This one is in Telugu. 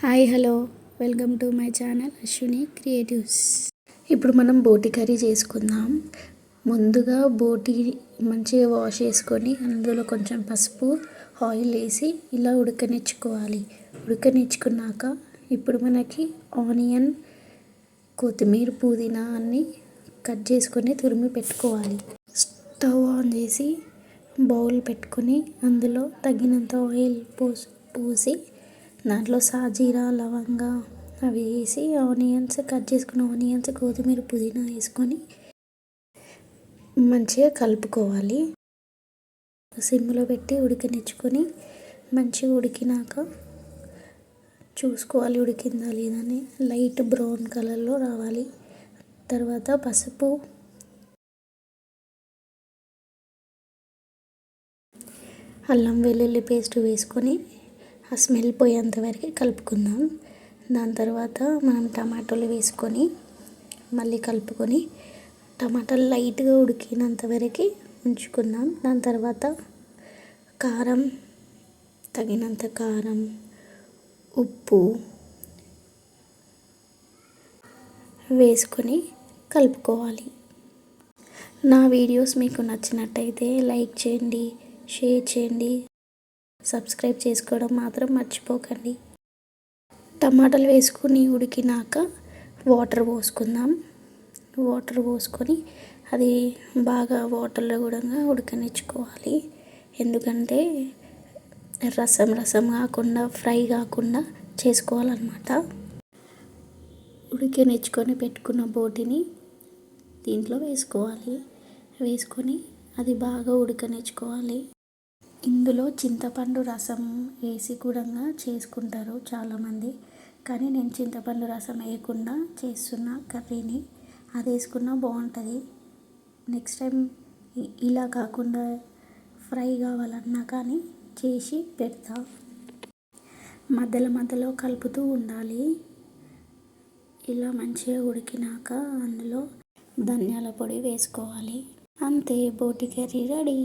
Hi hello welcome to my channel Ashwini creatives. ఇప్పుడు మనం బోటి కర్రీ చేసుకుందాం. ముందుగా బోటి మంచిగా వాష్ చేసుకొని అందులో కొంచెం పసుపు ఆయిల్ వేసి ఇలా ఉడకనిచ్చుకోవాలి. ఉడకనిచ్చుకున్నాక ఇప్పుడు మనకి ఆనియన్, కొత్తిమీర, పుదీనా అన్నీ కట్ చేసుకొని తురిమి పెట్టుకోవాలి. స్టవ్ ఆన్ చేసి బౌల్ పెట్టుకొని అందులో తగినంత ఆయిల్ పోసి దాంట్లో సాజీరా, లవంగా అవి వేసి కట్ చేసుకున్న ఆనియన్స్, కొత్తిమీర, పుదీనా వేసుకొని మంచిగా కలుపుకోవాలి. సిమ్లో పెట్టి ఉడకనిచ్చుకొని మంచిగా ఉడికినాక చూసుకోవాలి ఉడికిందా లేదని. లైట్ బ్రౌన్ కలర్లో రావాలి. తర్వాత పసుపు, అల్లం వెల్లుల్లి పేస్ట్ వేసుకొని ఆ స్మెల్ పోయేంత వరకు కలుపుకుందాం. దాని తర్వాత మనం టమాటాలు వేసుకొని మళ్ళీ కలుపుకొని టమాటాలు లైట్గా ఉడికినంత వరకు ఉంచుకుందాం. దాని తర్వాత కారం, తగినంత కారం, ఉప్పు వేసుకొని కలుపుకోవాలి. నా వీడియోస్ మీకు నచ్చినట్టయితే లైక్ చేయండి, షేర్ చేయండి, సబ్స్క్రైబ్ చేసుకోవడం మాత్రం మర్చిపోకండి. టమాటాలు వేసుకుని ఉడికినాక వాటర్ పోసుకుందాం. వాటర్ పోసుకొని అది బాగా వాటర్లో కూడా ఉడకనిచ్చుకోవాలి. ఎందుకంటే రసం కాకుండా ఫ్రై కాకుండా చేసుకోవాలన్నమాట. ఉడికనిచ్చుకొని పెట్టుకున్న బోటిని దీంట్లో వేసుకొని అది బాగా ఉడకనిచ్చుకోవాలి. ఇందులో చింతపండు రసం వేసి కూడా చేసుకుంటారు చాలామంది, కానీ నేను చింతపండు రసం వేయకుండా చేస్తున్న కర్రీని. అది వేసుకున్నా బాగుంటుంది. నెక్స్ట్ టైం ఇలా కాకుండా ఫ్రై కావాలన్నా కానీ చేసి పెడతా. మధ్యలో కలుపుతూ ఉండాలి. ఇలా మంచిగా ఉడికినాక అందులో ధనియాల పొడి వేసుకోవాలి. అంతే, బోటి కర్రీ రెడీ.